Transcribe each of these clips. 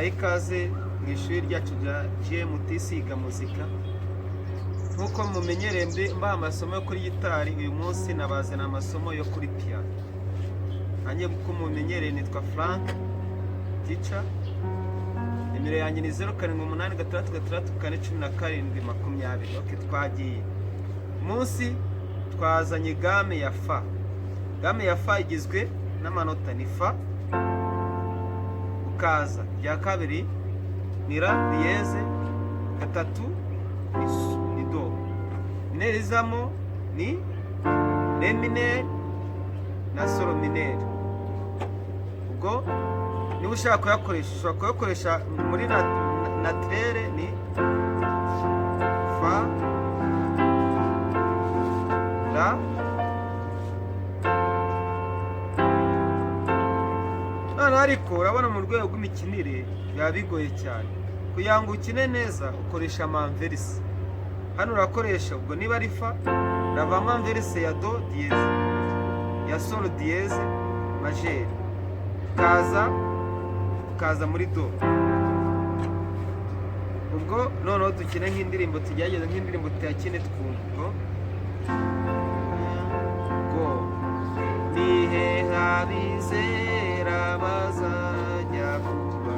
ikaze mu ishuri ryacu rya GMT siga muzika. Nkuko mumenyereye mbaha amasomo yo kuri gitari, uyu munsi nabazana amasomo yo kuri piano. Hanye uko mumenyereye nitwa Frank teacher. Nimero yanjye ni 0786641720. Okay, twagiye. Munsi twazanye gamme ya fa. Gamme ya fa igizwe n'amanota ni fa, ukaza rya kabiri ni la dieze, gatatu ni do. Mineur izamo ni re mineur na sol mineur. Ubwo niba ushaka kuyakoresha, ushobora kuyakoresha muri naturelle ni fa, la, ariko urabona mu rwego rw'imikinire biba bigoye cyane. Kugira ngo ukine neza ukoresha amanverse. Hano urakoresha ubwo niba ari fa, uravamo anverse ya do dieze, ya sol dieze majeure, ukaza muri do. Ubwo noneho dukine nk'indirimbo, tugerageza nk'indirimbo tuyakine twumva. Nihe habizera bazajya kuba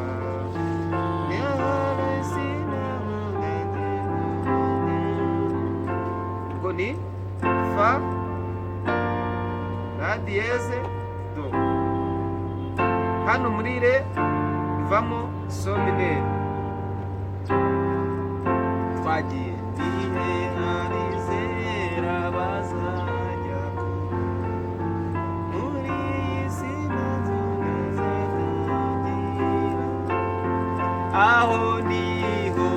ubwo ni fa, la dieze, do. Hano muri re bivamo sol mineur. Twagiye nihe habizera bazajya aho niho